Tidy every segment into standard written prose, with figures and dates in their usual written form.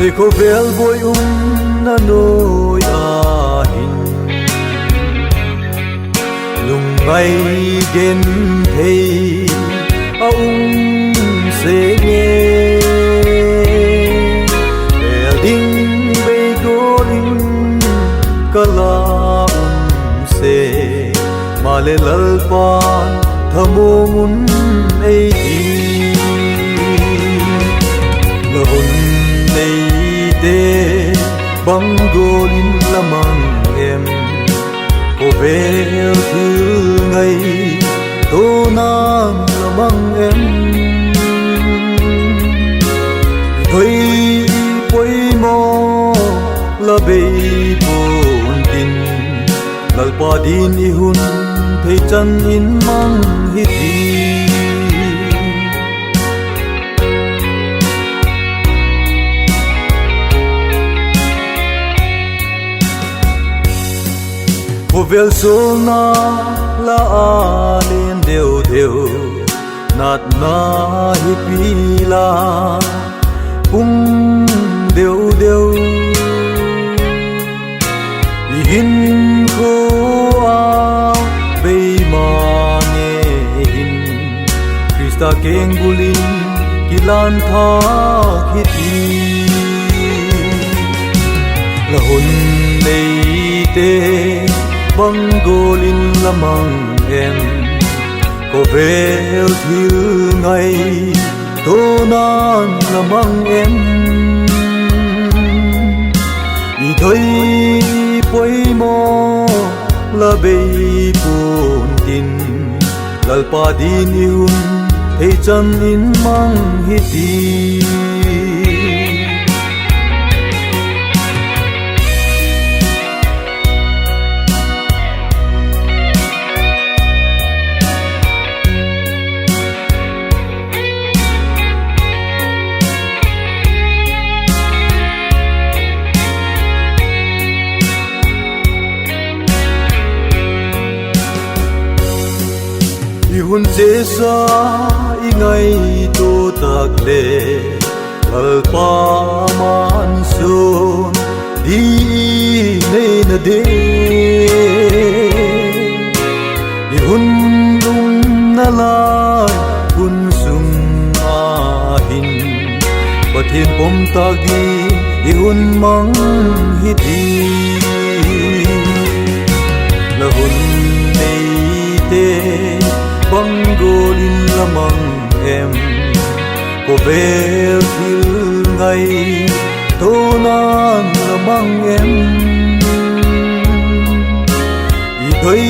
ko vel boy na noi a hin lung ngay gen thei a se nghe bel ding be goling kala se male lalpan thamungun ei lahun nei de bangolin lamang em ko vel thil ngai to nam lamang em thoi poi mo la be pon tin lalpa din i hun thei chan in mang hi ti cô vel sol na la alin deu deu nat na hi pila pum deu deu hin ko a be ma nge hin Krista keng bulin kilan tha hi ti la hun nei te bangolin lamang em ko vel thil ngai to nan lamang em i thoi poi mo la be pun tin lalpa din i hun thei chan in mang hi ti hun che sa i ngai to tak le al pa man sun di ne na de i hun lung na la hun sum a hin pathin pom ta gi i hun mang hi ti la hun nei te bangolin lamang em ko vel thil ngai to nan lamang em i thoi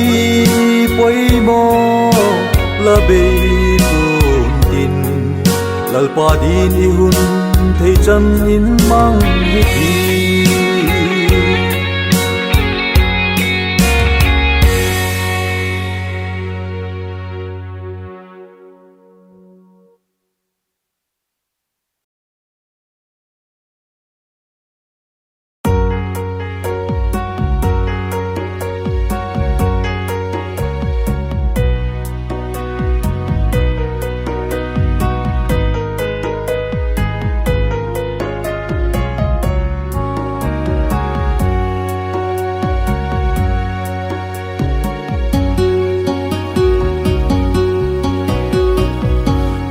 poi mo la be pun tin lalpa din i hun thei chan in mang hi ti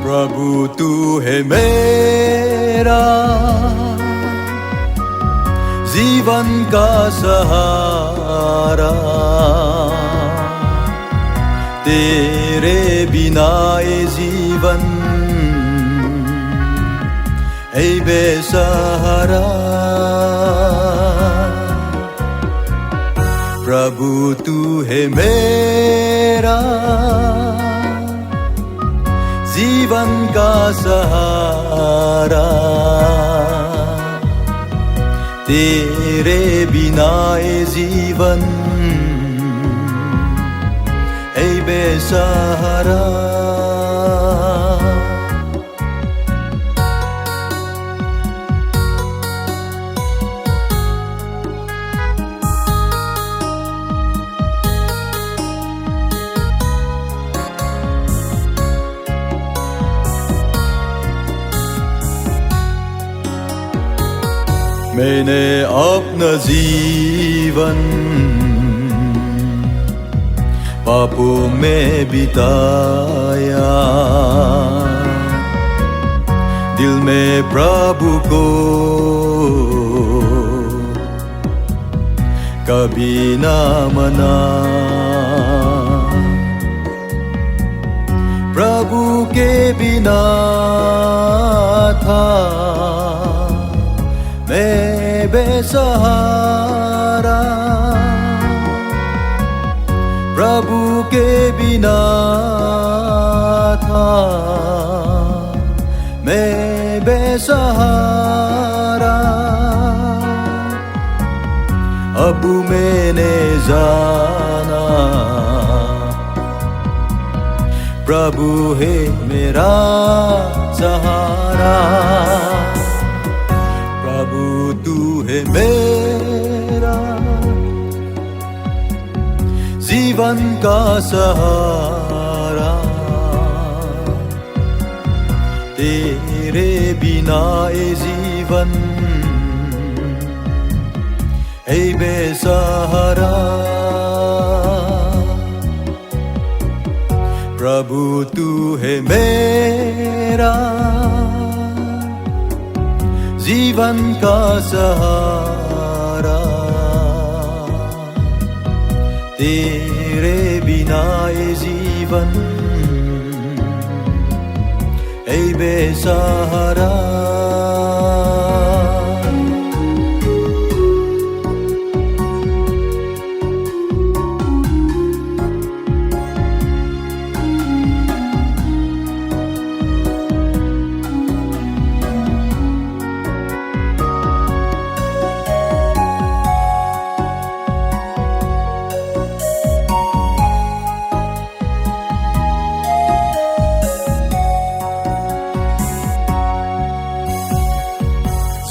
प्रभु तू है मेरा जीवन का सहारा तेरे बिना ये जीवन है बेसहारा प्रभु तू है मेरा जीवन का सहारा तेरे बिना ये जीवन है बेसहारा मैंने अपना जीवन पापों में बिताया, दिल में प्रभु को कभी ना मना। प्रभु के बिना था मैं बेसहारा, प्रभु के बिना था मैं बेसहारा। अब मैंने जाना प्रभु है मेरा सहारा, प्रभु तू है मेरा जीवन का सहारा। तेरे बिना ये जीवन है बेसहारा, प्रभु तू है मेरा जीवन का सहारा। तेरे बिना ये जीवन है बेसहारा।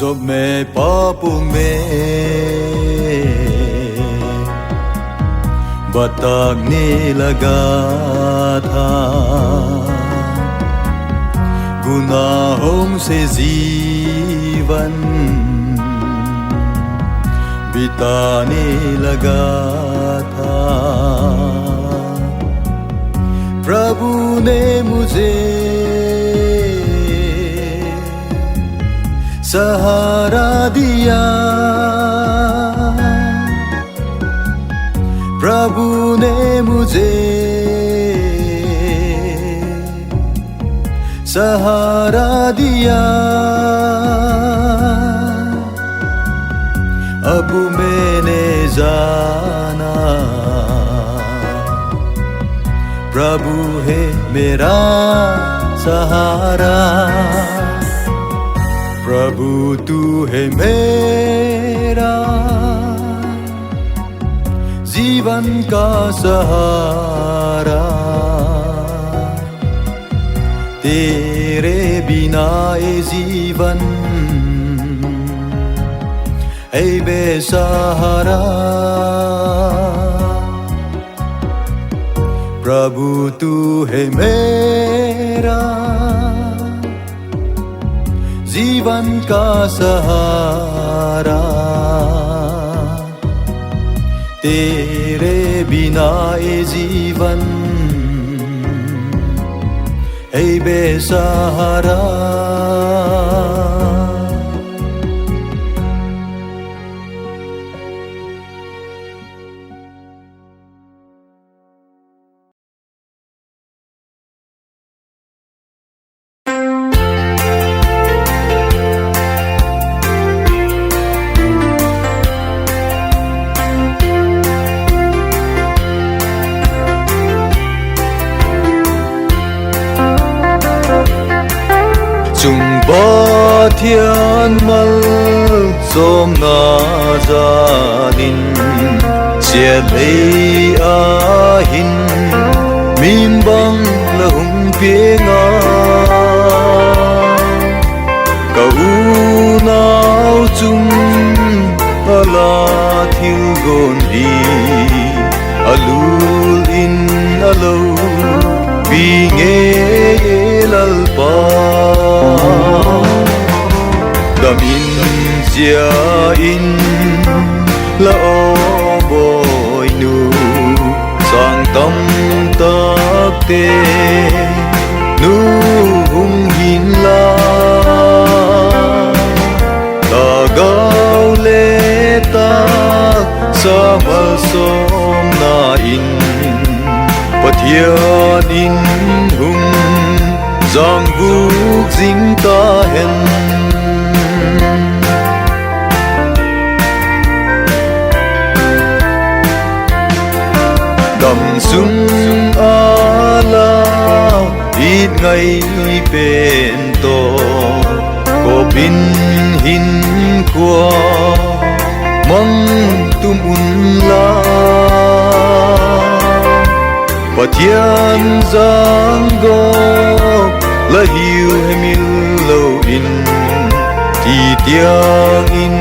जब मैं पापों में भटकने लगा था, गुनाहों से जीवन बिताने लगा था, प्रभु ने मुझे सहारा दिया, प्रभु ने मुझे सहारा दिया। अब मैंने जाना प्रभु है मेरा सहारा, प्रभु तू है मेरा जीवन का सहारा। तेरे बिना ये जीवन है बेसहारा, प्रभु तू है मेरा जीवन का सहारा। तेरे बिना ये जीवन है बेसहारा। Chung ba thiên mal som na gia đình chia lấy a hin mim bang la hung pie nga ka u nao chung ala thil gon hi alul in alo bi nge lal pa Damin chia in là ô bồi nu sang tâm tắc tê nu hung hin la ta gao lê ta sa mal som na in pathian in hung giang vuk ding ta hen đầm sung ala ít ngày bên to có bin hin qua mong tum un la pathian giang go la hiu hemil lo in ti tiang in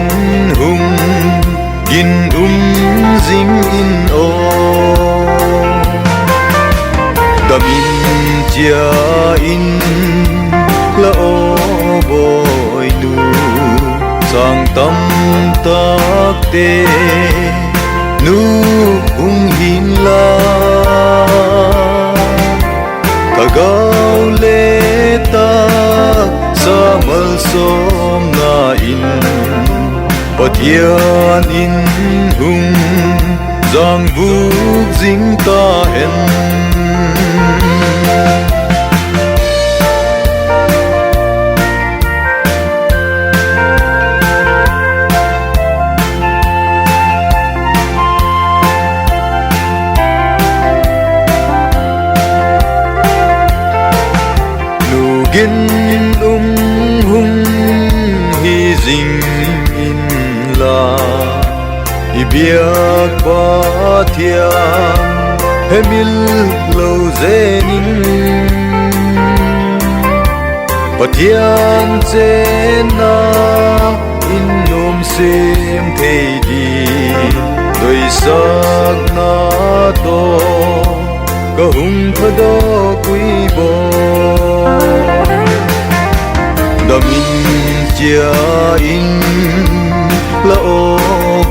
hung in ding in o đầm in chia in là ô bồi nu sang tâm tắc tê nu hung hin la ta gao lê ta sa mal som na in pathian in hung giang vuk ding ta hen gin hung hi ding in la i biak pa thiam hemil lo zenin pathian chena in nom sem thei di doi sak na to ka hung thado kui bo đầm in chia in là ô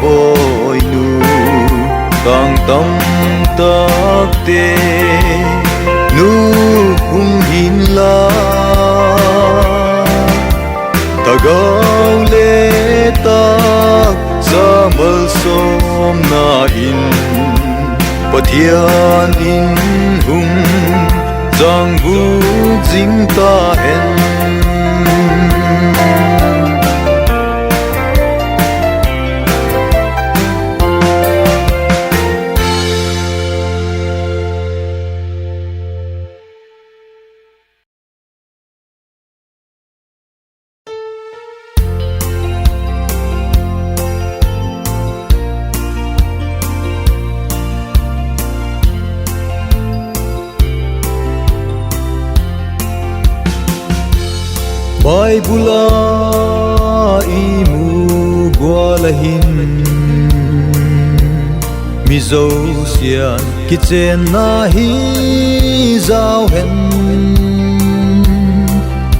bồi nu càng tâm tắc tê nu hung hin la ta gao lê ta sa mal som na in pathian in hung giang vuk ding ta hen Baibula imu gwalahin mizo sian kitchen na hi zao hen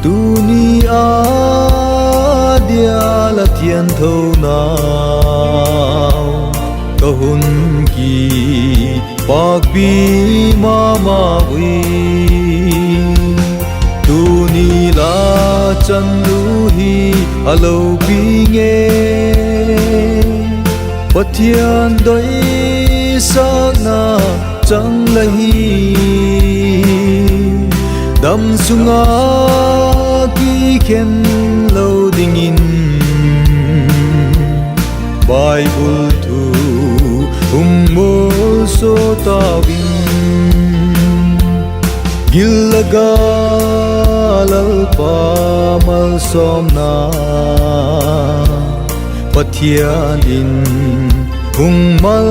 tuni a dia la thiên thâu nào kahun ki pak bi mama wi tuni la chân lu hi alo pi nghe pathian doi sak na chang la hi dam sunga ki khen lo ding in Bible thu mo so ta bin gilaga lalpa mal som na pathian in hung mal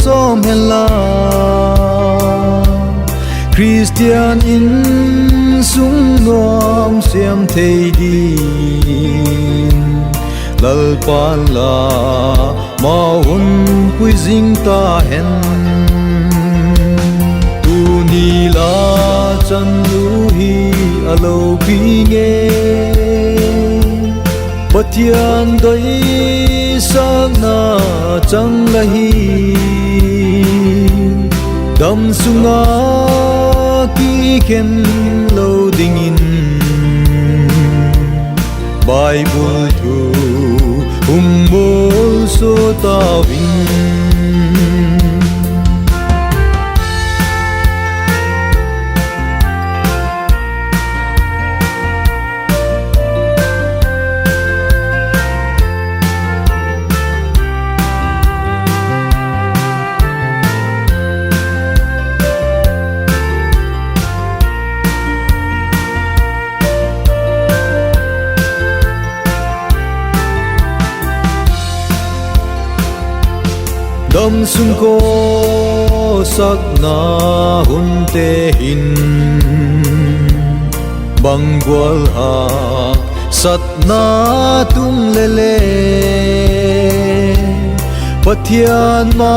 som hela Christian in sung nom siam thei din lalpa la ma hun pui jing ta hen tu ni la chan lu hi alo pi nghe Pathian doi sak na chang lahi dam sunga ki khen lo dingin Bible thu umbol so tawin Dam sung ko sak na hun te hin bang gwal ha sat na tung le le Pathian ma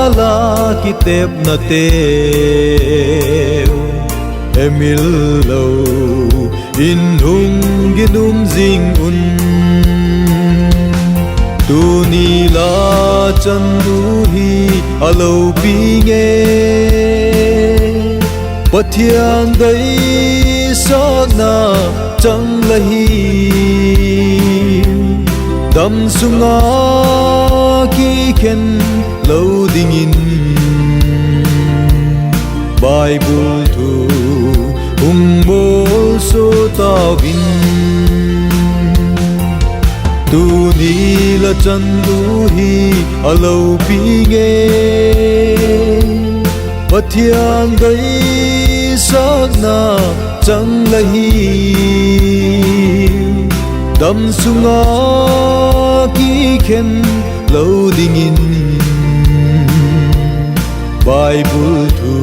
ala kitep na te emil lo in hung ginum jing un tu ni la chan du hi alo pi nge Pathian dai sak na chang lahi dam sunga ki khen lo dingin Bible thu umbol so tawin tu ni la chan du hi alo pi nge Pathian dai sak na chang lahi dam sunga ki khen lo dingin Bible thu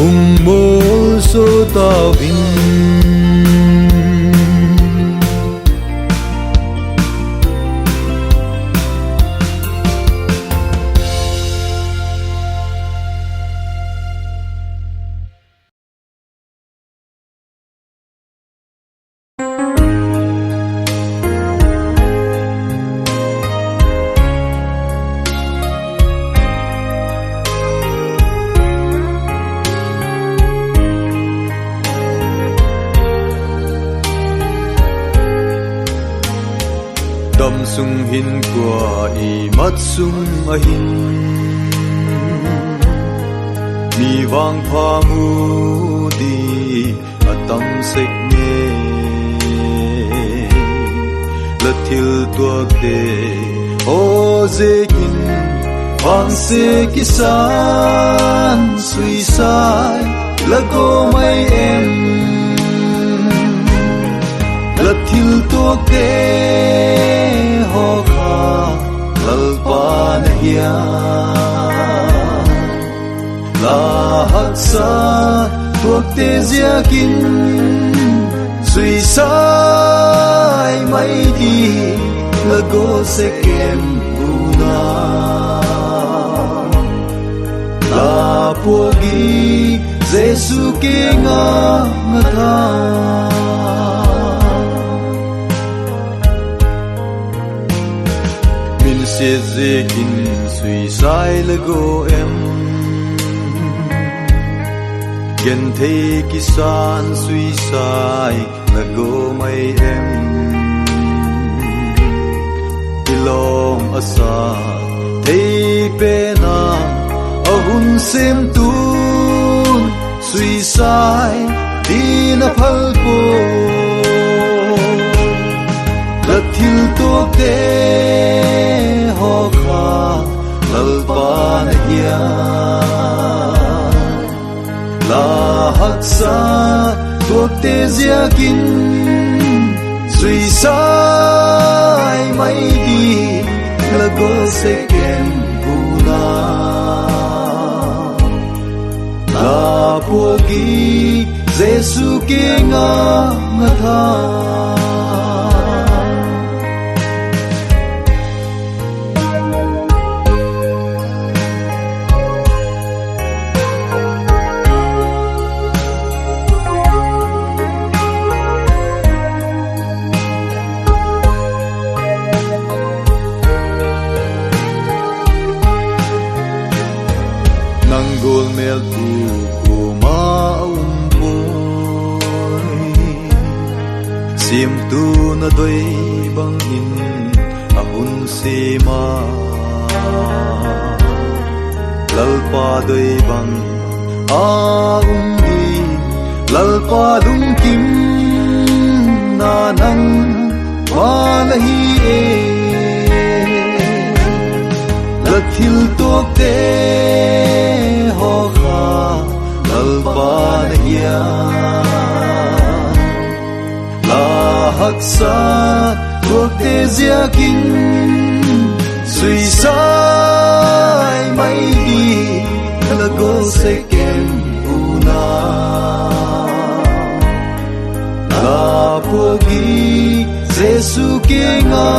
umbol so tawin Dam sung hin kwa I mat sung a hin Mi wang pha mu di atam sek nge La thil tuak de o zekin Wang se kisan sui sai La go mai em La thil tuak de ho kha lal pa na hiya la hak sa tuak te zia kin sui sai mai di la go se kem una la pogi Jesu ke nga tha se zekin sui sai le go em gen the kisan sui sai le go mai em ilom asa the pe na ahun sem tun sui sai din a phal po la thil to te ho kha lal pa na hiya la hak sa tuak te zia kin sui sai mai di la go se ken puna la pogi Jesu ke nga tha tu na doi bang in ahun se ma lalpa doi bang di lalpa lung kim na nang walahi e lathil tok te ho kha lalpa na ya la haksa tok te zia king sui sai mai di lago se kem una la pogi Jesu ke nga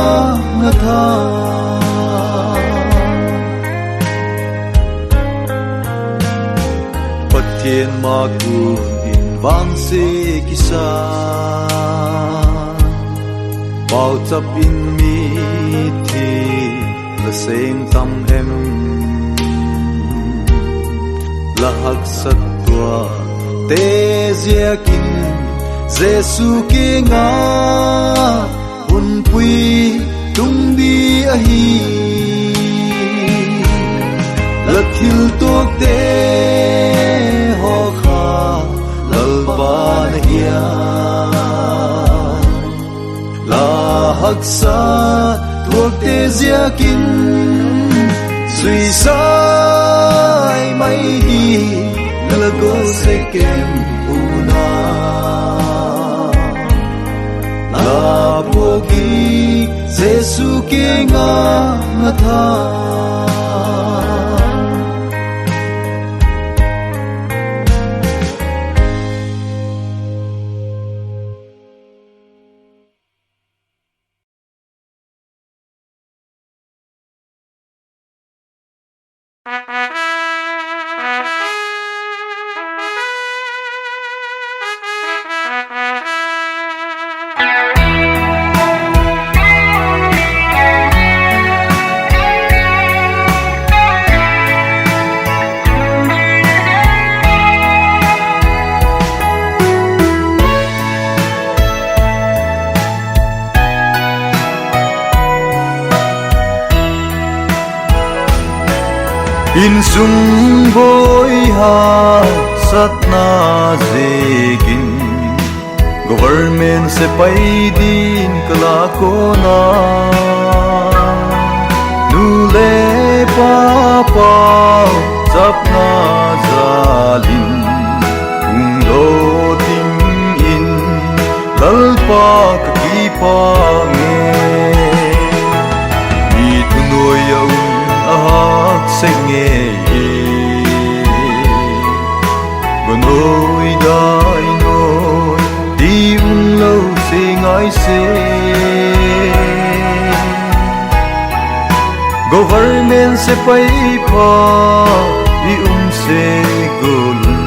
tha patien ma ku in bang se kisa bao chap in mi thi la seng tam em la hak sat tua te zia kin Jesu ke nga un pui tung di a hi la thil tok te ho kha lal ba na ya la hak sa tok te zia kin sui sai mai di la go se kem una la pogi Jesu ke nga tha in sung boy ha satna zegin government se pai din kala ko na nule pa pa sapna zalin kung lo tim in lalpa ki pa nge mi tunoy yaw ahak senge gonoi dai noi di un lâu sing ai se government se pai pa di se golun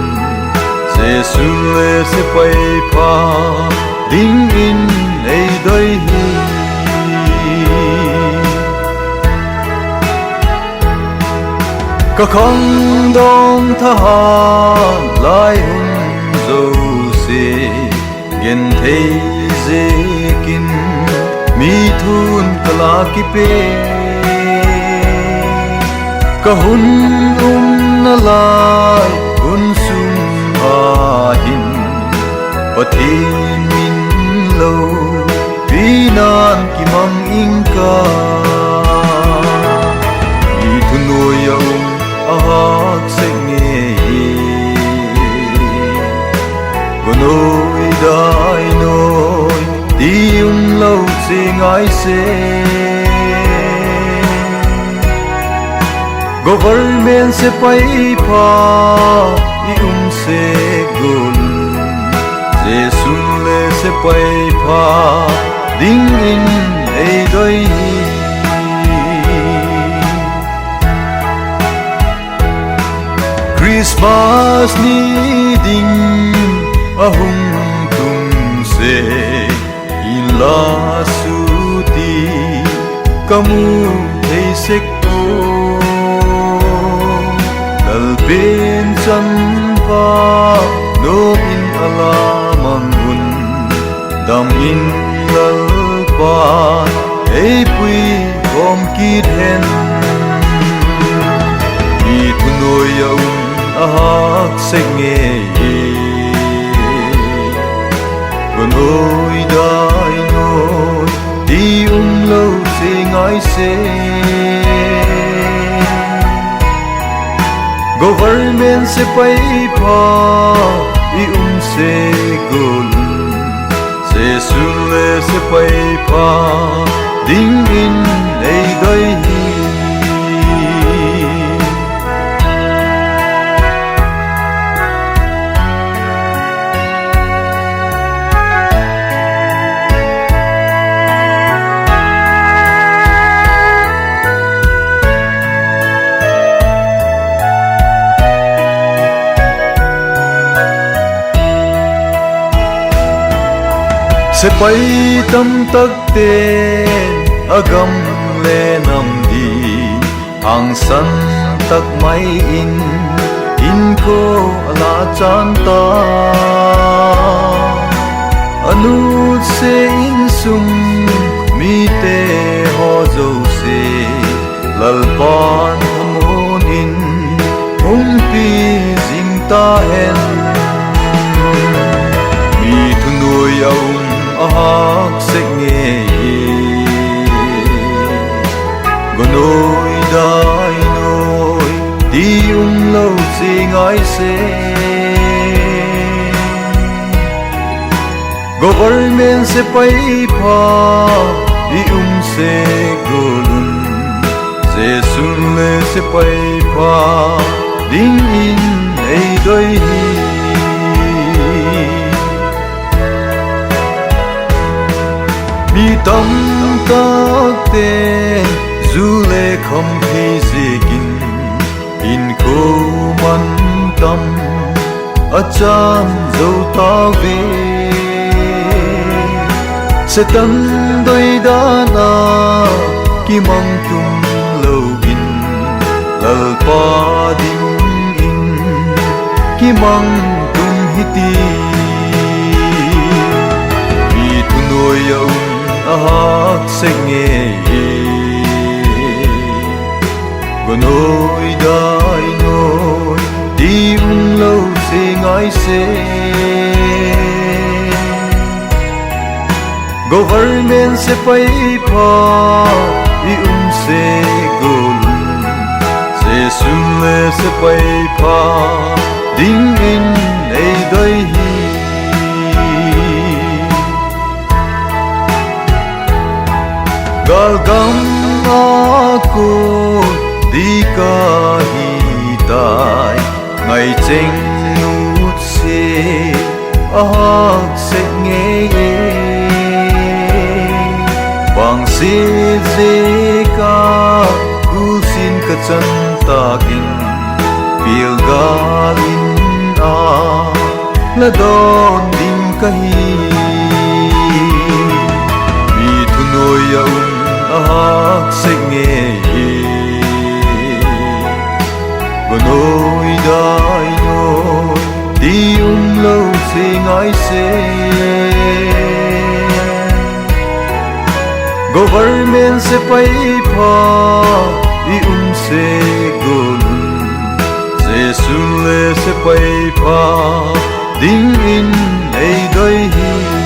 se sule se pai pa ding in ei doi hi ka khang dong tha lai hun zo se gen thei ze kin mi thun kala ki pe ka hun na lai hun sum a hin pathi min lo pinan ki mang ing ka mi thun no yo ahak senge gonoi dai noi di lâu sing ai se government se pai pa i se gol Jesu le se pai pa ding in ei doi Christmas ni ding ahung tung se in la su ti kamu ei sek ko dal ben chan pa no in ala mangun dam in pa ei pui gom kit hen mi tunoi ya ahak senge gonoi dai noi di lo sing ai se government se pai pa i se gol se sule se pai pa ding in ei doi hi se pai tam tak ten agam le nam di ang san tak mai in ko ala chan ta anu se in sum mi te ho zo se lal pan mon in pi jing ta hen mi thu nuôi ông ahak senge gonoi dai noi di lo sing ai se government se pai pa di se golun se sun le se pai pa ding in ei doi hi mi tam tak te zule khom phi zikin in ko man tam achan zo ta ve se tan doi da na ki mang tum lo in lal pa ding in ki mang tum hiti mi tu noi ya ahak senge gonoi dai noi di lo sing ai se government se pai pa i se gol se sun le se pai pa ding in ei doi hi galgam ako di ka hitai ngày cheng nút se ahak se nge bang si je ka ul sin ka chan takin pil galin a la don ding ka hi mi thu noi ya ahak senge gonoi dai noi di lo sing ai se government se pai pa i se gol se sun le se pai pa ding in ei doi hi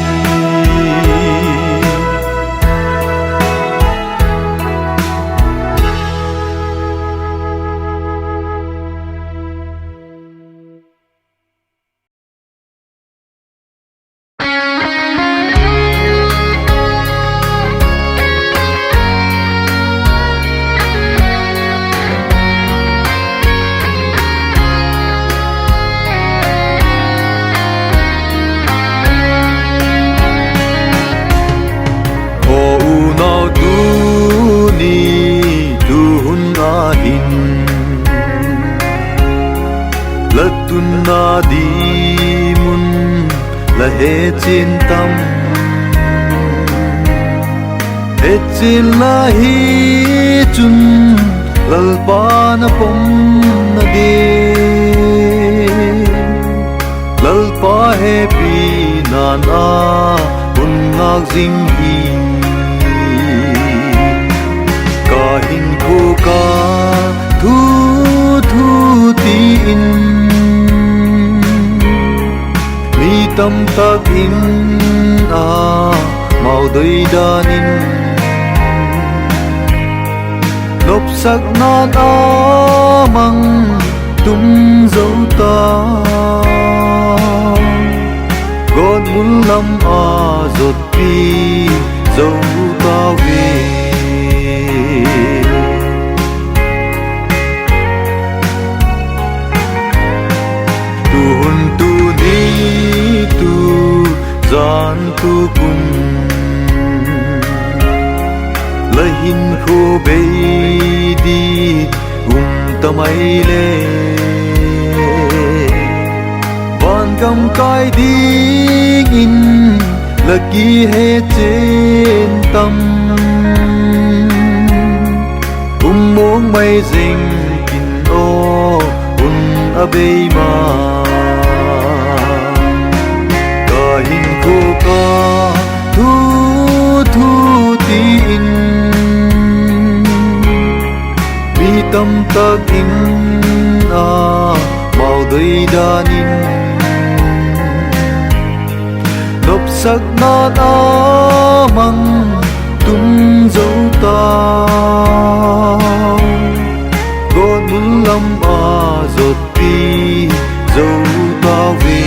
na di mun la he chin tam he chin la hi chun lal pa na pom na ge lal pa he pi na na un ngak jing hi tâm tắc in màu đôi đanin lốp sắc nát mang tung dấu ta gót muốn lắm giọt đi dấu ta về tu hun tu ni tu gian tu cùng lời hin khô bê đi tâm ai lê van cầm cai đi in là kỳ hết trên tâm muốn mây rình kín ô a bê mà cả hin khô ca thu tin mi tâm tắc in màu đôi đanin lốp sắc nát mang tung dấu ta gót muốn lắm giọt đi dấu ta về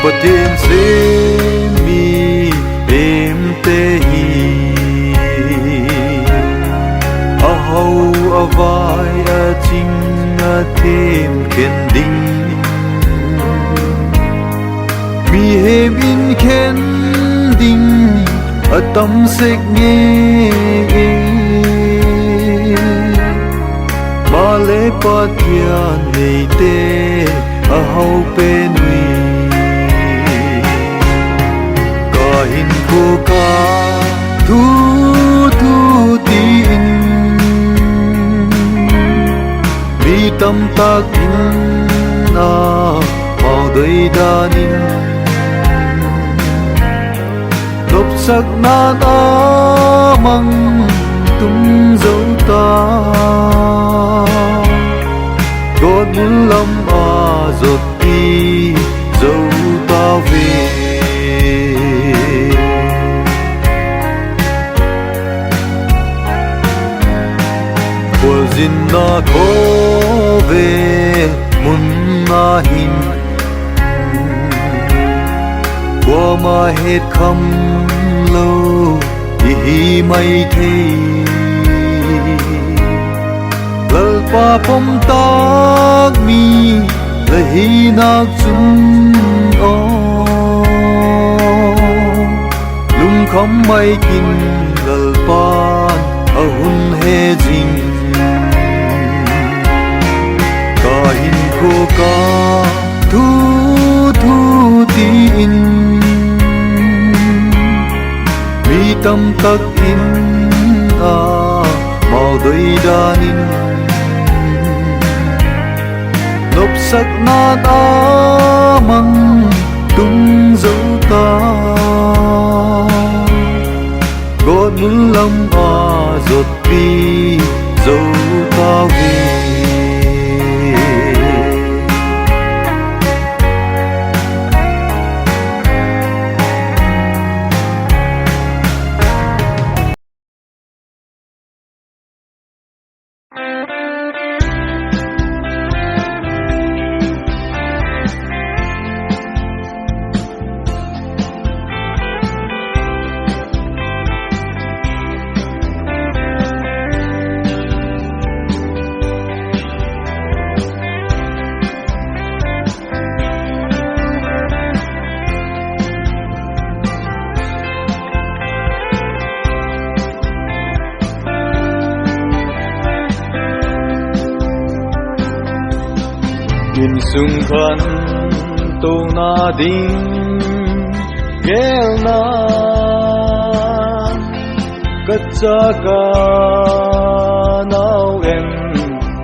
bất thiên sẽ mi em tê hi hầu vai chinh thêm khen đinh mi hem in khen đinh tâm sek nghe ma lê pa thian nei te hầu pe nui hin khô ca thu tin mi tâm tắc in màu đôi đanin lốp sắc nát mang tung dấu ta gót muốn lắm giọt đi dấu ta về zin na ko ve mun na hin qua ma hết khăm lâu hi mai thei lal pa pom tak mi la hi nak chun o lum khăm mai kin lal pan a hun he jing hin khô ca thu tin mi tâm tắc in màu đôi đanin lốp sắc nát mang tung dấu ta gót muốn lắm giọt đi dấu ta về in sung khan to na ding gel na cha ca nau em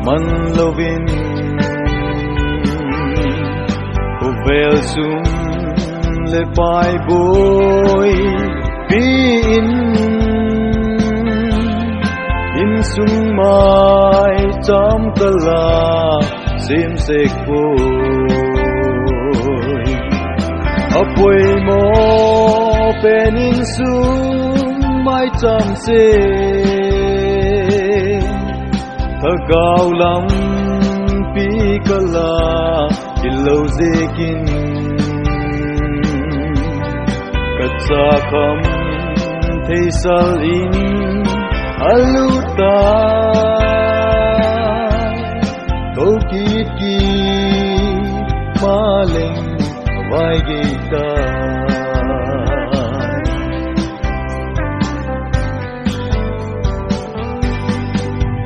man lovin o vel sum le pai boy pi in sung mai cham kala sim sek boy apoi mo penin sung mai cham se thagau lam pi kala ilo zekin katsa kham theisal in aluta kokit ki maleng vai gita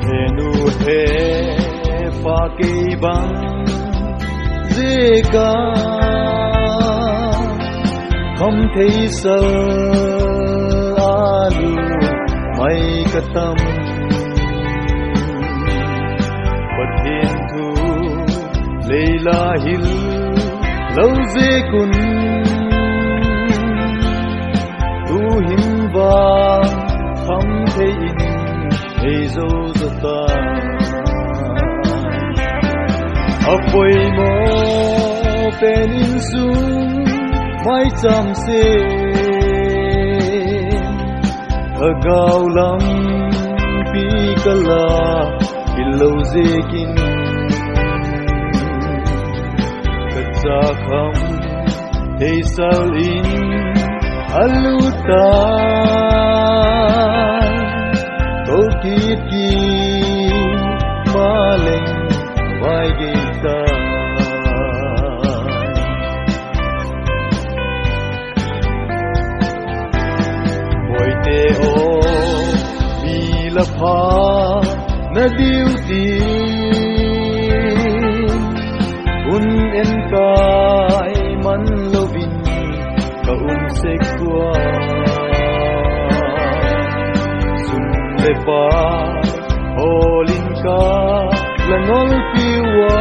henu he fa ke bang zeka không thấy sơ alu mai katam bất thiên thu leila hil lâu dê kun tu hin vang không thấy in hay dâu ta apoi mo penin sung mai cham se agau lam pi kala ilo zekin katsa kham theisal in aluta kokit ki maleng vai gita te o bila pha na diu ti un en kai man lovin ka se kwa sun le pa olin ka langol piwa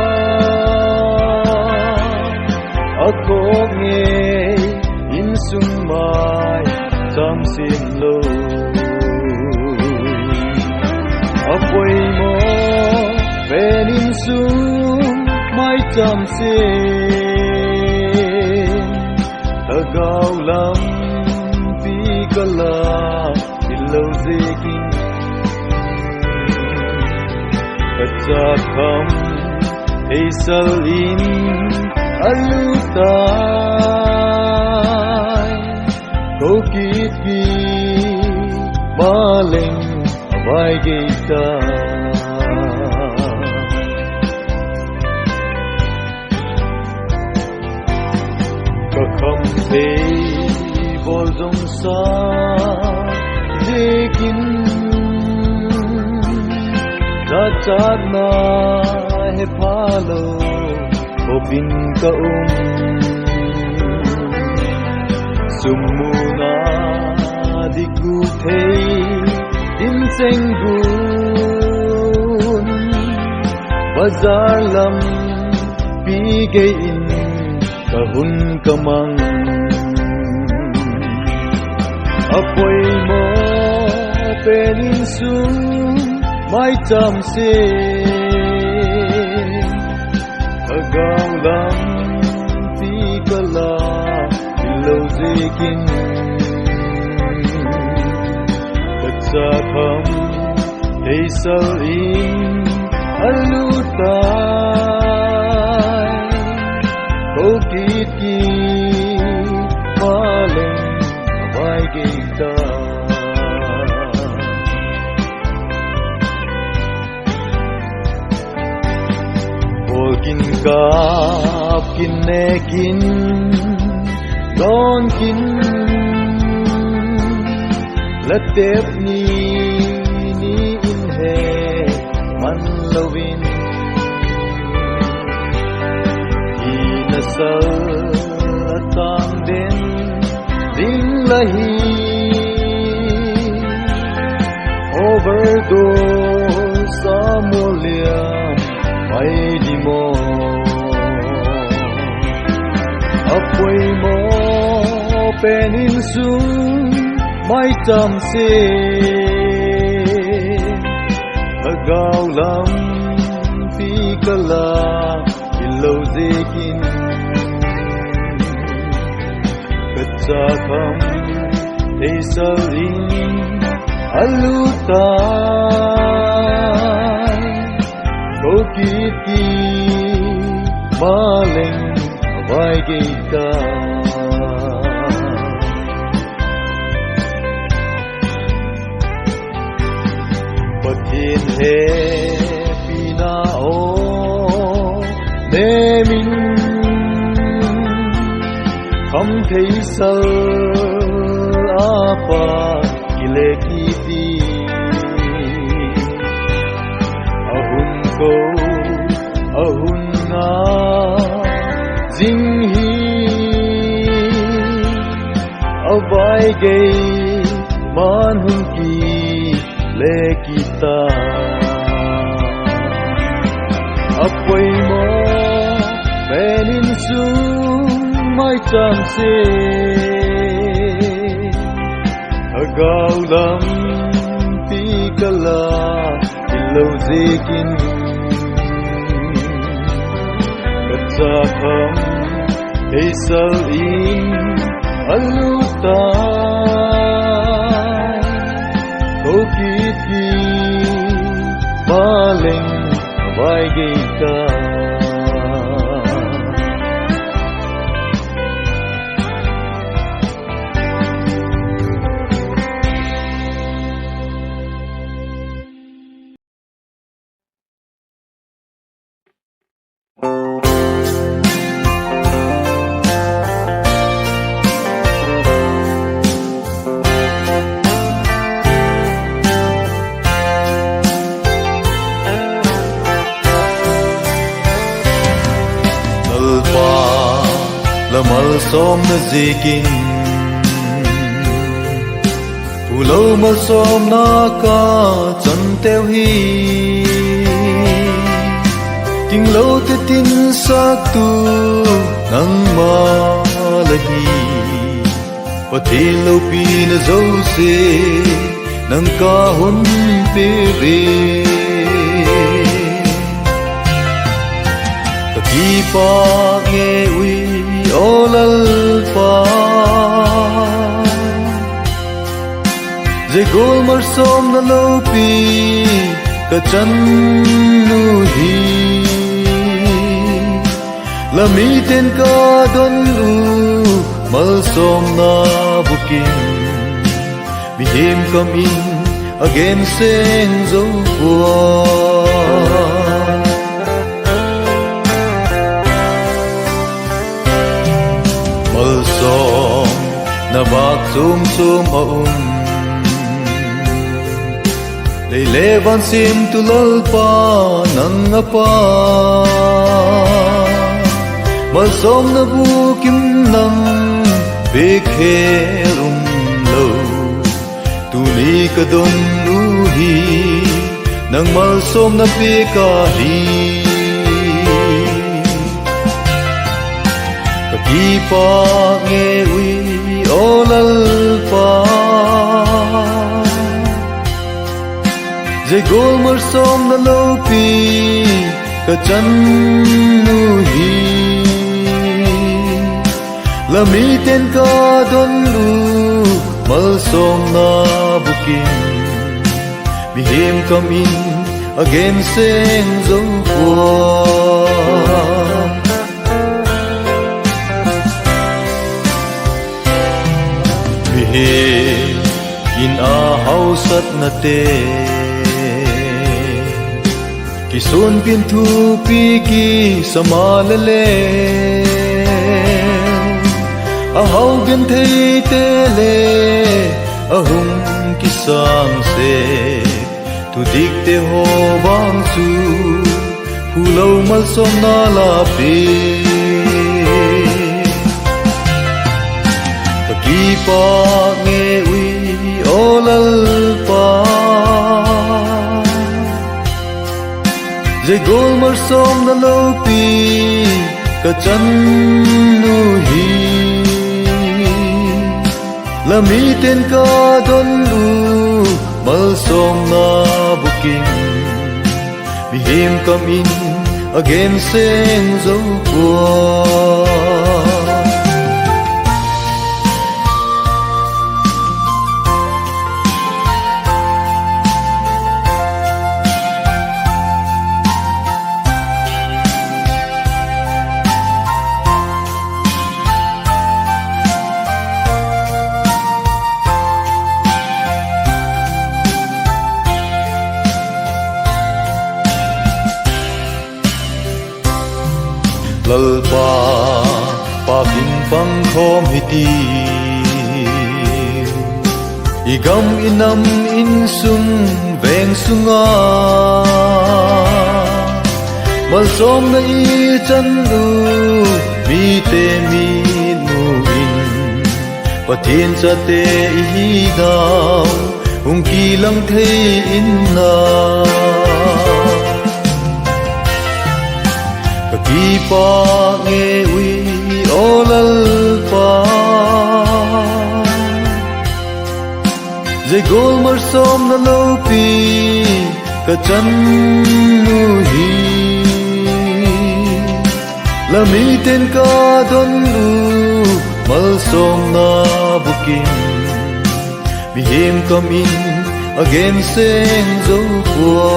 ako nge in sung mai tam sim lo apoi mo penin sung mai tam se agau lam pi kala ilo zekin katsa kham theisal in aluta kokit ki maleng vai gita kakham te bol dong sa zekin chat na he phalo obin ka sumuna diku thei in sengun bazar lam pi ge in kahun kamang apoi mo penin sung mai cham se agau lam pi kala ilo zekin katsa kham theisal in aluta kokit ki maleng vai gita Olkin kap kinekin don kin latep ni in he man lovin inasal atang den ding lahi mai di mo apoi mo penin sung mai tam se agao lam pi kala ilo zekin katsa kham ei saling aluta kokiti maleng vai geita patin he pina o nemin kham thei sal apa kile kiti ahun ko ahun na jing hi avai gei man hun ki le kita apoi mo benin su mai cham se agao lam ti kala ilo zekin katsa kham ei sal in aluta kokiti maleng vai geita lamal som na zikin pulo mal som na ka chan teo hi king lo te tin sak tu nang ma la hi pati lo pi na zo se nang ka hun pe re ki pa nge wi olal pa je gol mar som na lo pi ka chan nu hi la mi ten ka don lu mal som na bukin mi him kam in again seng zo kwa na bak sum sum lei levan sim tu lalpa nang apa mal som na bukim nang bekherum lo tu ni ka don luhi nang mal som na pekahi ki pa nge wi olal pa je gol mar som na lo pi ka chan nu hi la mi ten ka don lu mal som na bukin mi him kam in again seng zo kwa in a hausat na te kisun pin thu pi ki samalale a hau gen thei te le a hum ki sang se tu dik te ho bang su hulo mal som na la pe ki pa nge wi olal pa dây gol mar som na lo pi ka chan nu hi la mi ten ka don lu mal som na buking mi him come in again sing zo kwa lal pa kin pang khom hiti igam inam in sum veng sunga mal som na I chan lu mi te mi nu in pathin cha te hi dau hung ki lang thei in na ki pa nghe uy o lal pa dây gol mar som na lo pi ka chan nu hi la mi ten ka don lu mal som na buking mi him come in again sing zo kwa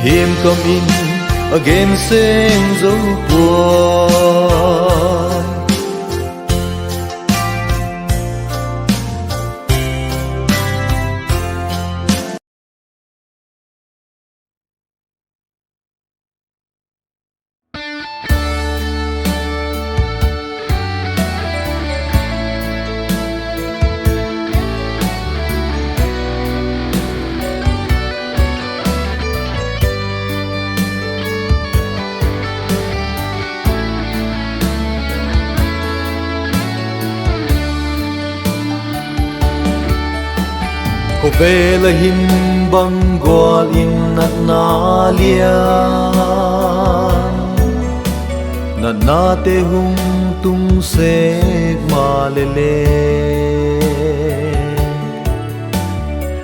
him come in again sing zo boy ko về là hin băng gwal in nat na lian nat na te hung tung se ma le le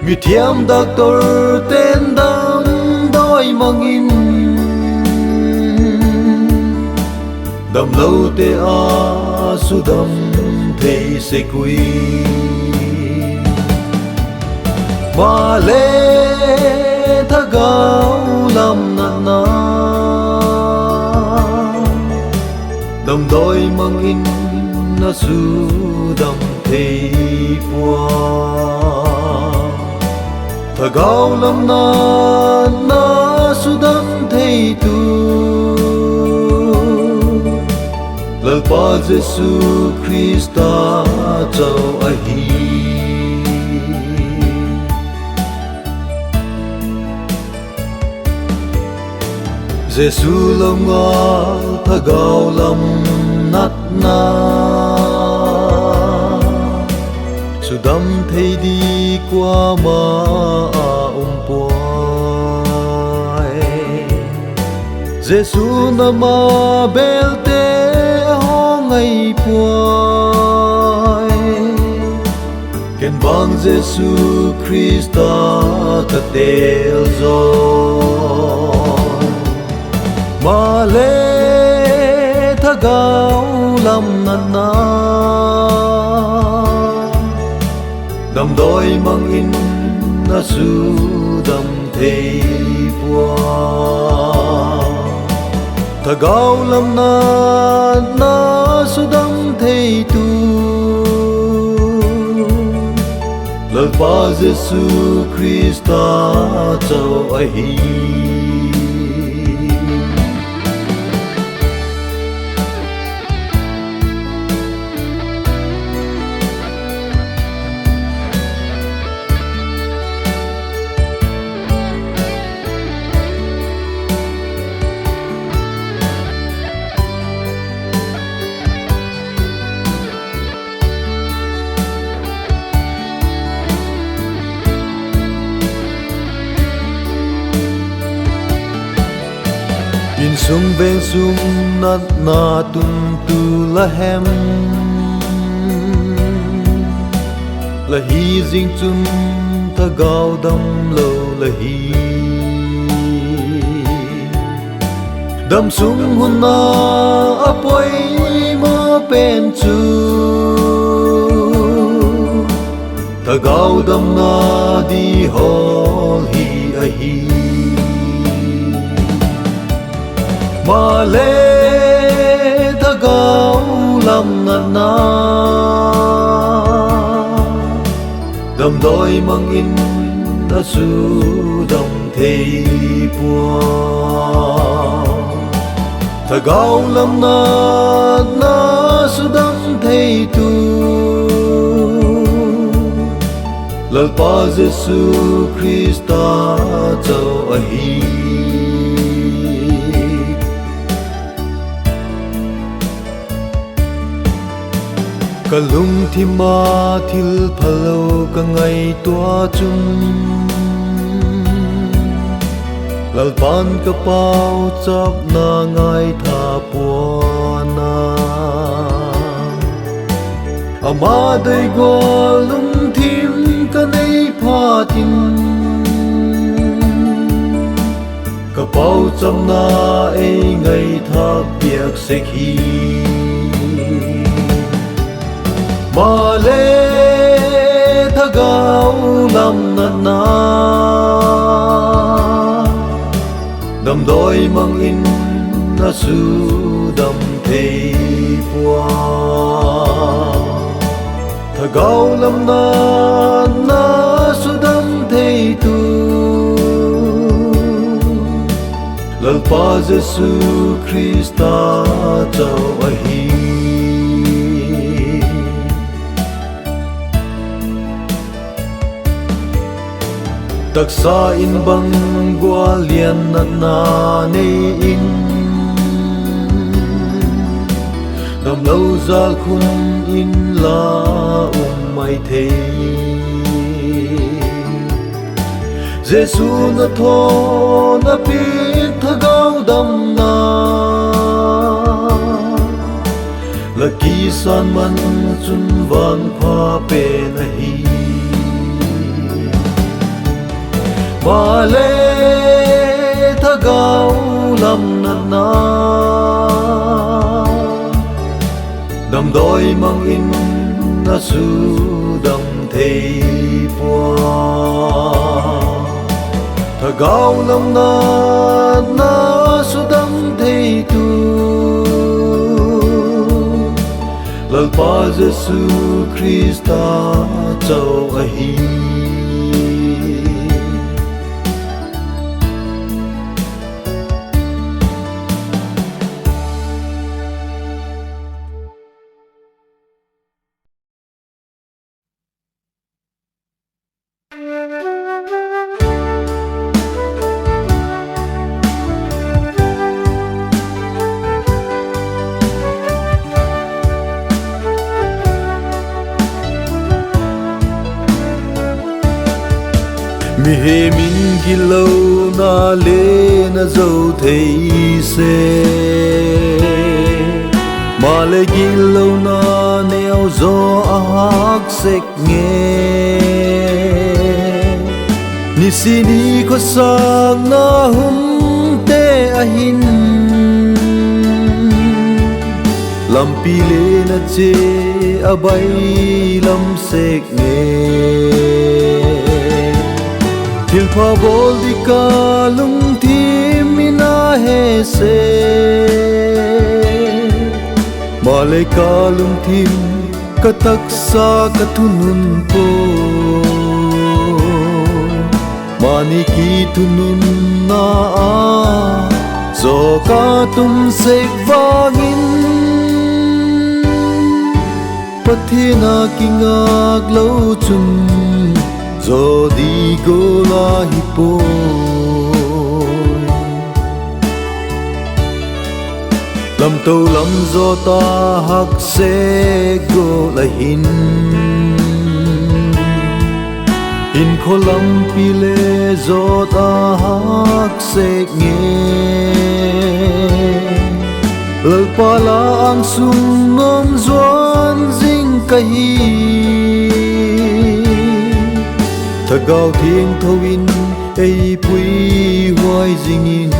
mi thiam doctor ten dam doi mangin dam lâu te a su dam thei se kui ma le tha gao lam na na dam đôi mang in na su dam thei qua tha gao lam na na su dam thei tu lal pa Giêsu Christa chau a hi Giêsu lòng nga tha gao lam nat na su dam thei đi qua ma poai Giêsu na ma bel te ho ngai poai ken bang Giêsu Christa ta tel zo ma le tha gao lam na na dam đôi mang in na su dam thei qua tha gao lam na na su dam thei tu lal pa Giêsu Christa chau a hi sung ven sung nat na tum tu la hem la hi jing chum ta gao dam lo la hi dam sung hun na apoi mo pen chu ta gao dam na di hol hi a hi ma le ta gao lam na na đầm đôi mang in đã su đầm thầy bùa thà gạo lâm na na su đầm thầy tu lal pa Giêsu Christa châu a hi ka lung thi ma thil phalo ka ngai tua chung lal pan ka pau chap na ngai tha puana ama dei go lung thim ka nei pha tin ka pau cham na e ngai tha piak se khi ma le tha gao lam na na đầm đôi mang in na su đầm thầy bùa tha gao lam na na su đầm thầy tu lal pa Giêsu Christa châu a hi tak sa in bang gua lian na na ne in dam lâu zal khun in la mai the Giêsu na tho na pi tha gao dam na la ki san man chun van pha pe na hi ma le tha gao lam na na đầm đôi mang in na su đầm thầy bùa tha gao lam na na su đầm thầy tu lal pa Giêsu Christa châu a hi mi he min gilo na le na zo thei se ma le gilo na neo zo a hak sek nge ni si ni ko sang na hum te a hin lam pi le na che a bai lam sek nge Thil pha bol di ka lung thim mina he se ma le ka lung thim ka tak sa ka thunun po mani ki thunun na a zo ka tum sek vangin pathina kingak lo chun zo di go la hi po lam to lam zo ta hak se go la hin in kholam pile zot a hak sek nge lal pala ang sum nom zuan zing kahi thagao thiêng thawin ei pui huai zingin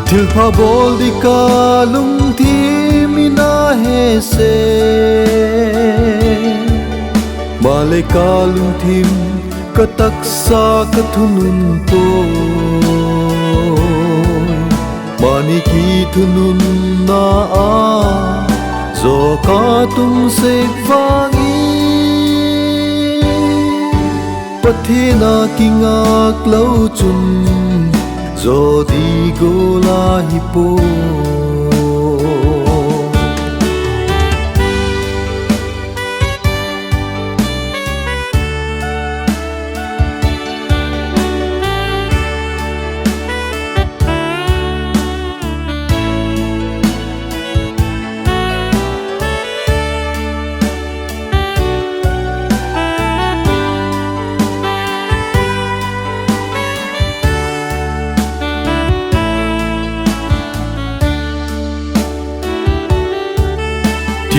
thil pha bol di ka lung thi mina he se male ka lung thim ka taksa ka thunun to mani ki thunun na a zo ka tum sek vangi pathina kingak lo chun zo di gola hipo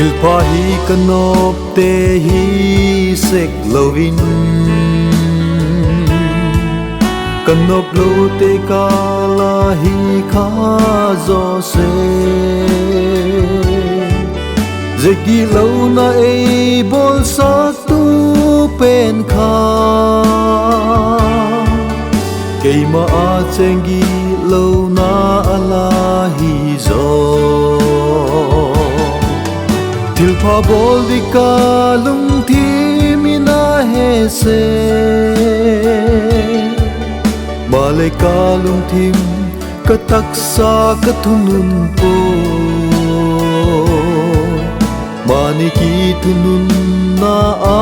til pa hi kanop te hi sek lovin kanop lo te kala hi kha zo se zegi lo na ei bol sa tu pen kha keima a chengi lo na ala hi zo til pha bol di ka lung thi mina he se male ka lung thim ka taksa ka thunun po mani ki thunun na a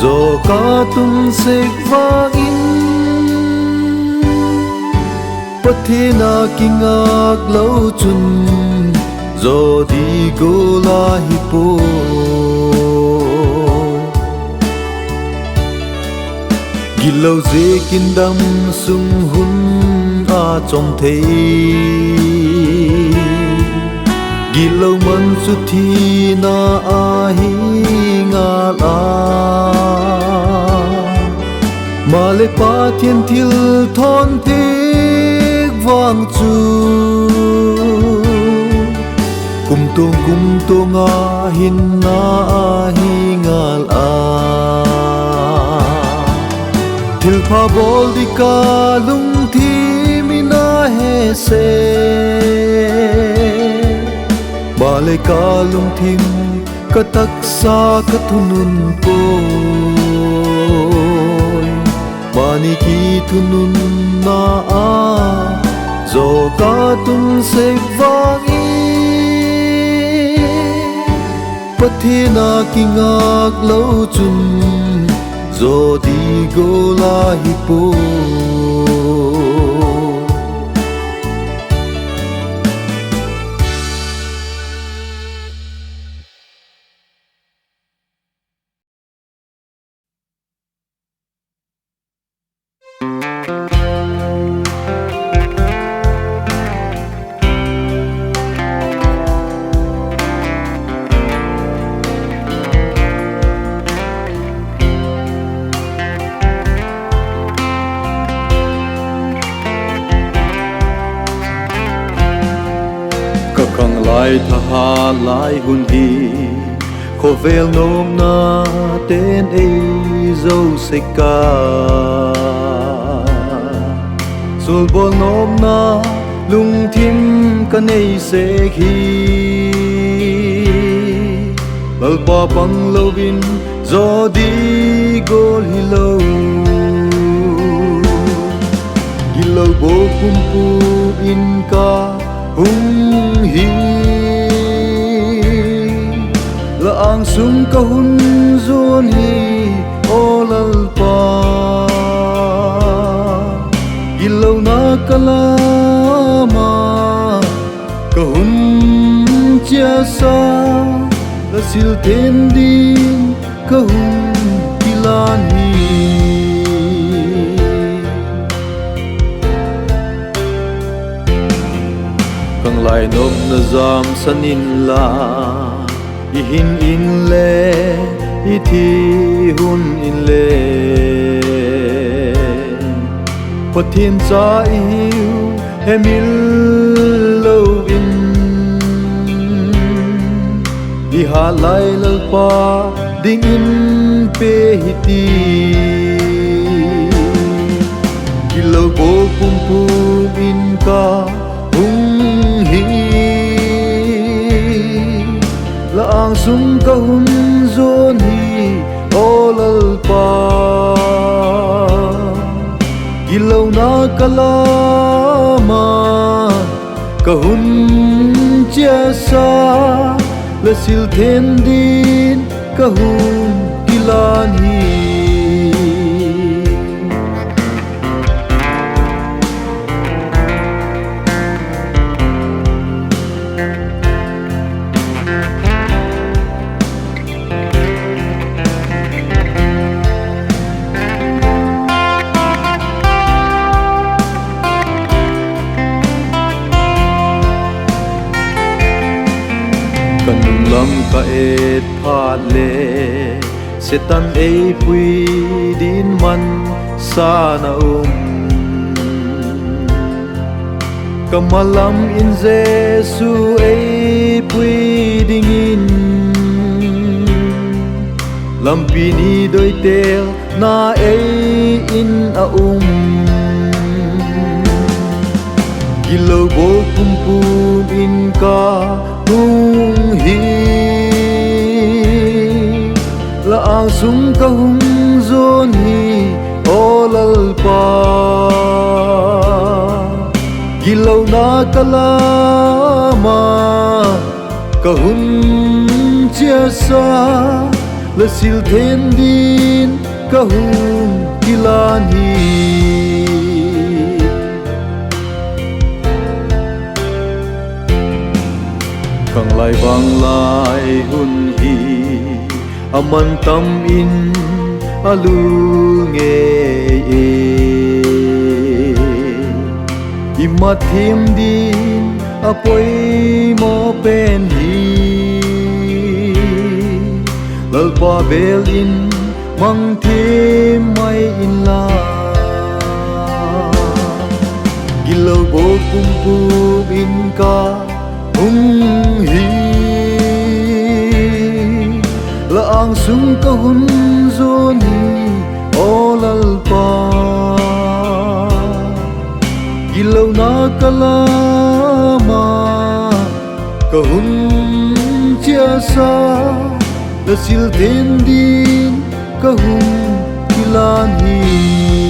zo ka tum sek vagin pathina kingak lo chun zo di gola hipo gilo ze kindam sung hun a chom thei gilo man su thi na a hi nga la male pa thiên thil thon te vang chu kum tung a hin na a hi ngal a thil pha bol di ka lung thi mina he se male ka lung thim ka taksa ka thunun po mani ki thunun na a zo ka tum sek vangi pathina kingak lo chun zo di gola hipo lai tha lai hun hi kho vel nom na ten ei zo se ka sul bol nom na lung thim ka nei se khi bal pa pang lovin zo di gol hi lo gilo bo kum pu in ka hung hi la ang sum ka hun zon hi olal pa gilo na kalama ka hun chia sa la sil ten din kahum kilani kang lai nop na zam sanin la ihin in le ithi hun in le pathin cha iu hemil lo in iha lai lal pa ding in pe hiti kilo bo pum pum in ka hung hi la ang sum ka hun zon hi olal pa ilaw na kalama kahun chia sa la sil then din kahun kilani kanung lam ka et phat le setan ei pui din man sa na kamalam in jesu ei pui ding in lampini doi tel na ei in a kilo bo pum pum in ka hung hi la ang sum ka hung zon hi olal pa gilaw na kalama kahun chia sa la sil then din kahun kilani kang lai bang lai hun hi aman tam in alu nge e imat thim din apoi mo pen hi lalpa bel in mang thêm mai in la gilaw bo pum pum in ka hung hi la ang sum ka hun zon hi olal pa gilaw na kalama kahun chia sa la sil then din kahun kilani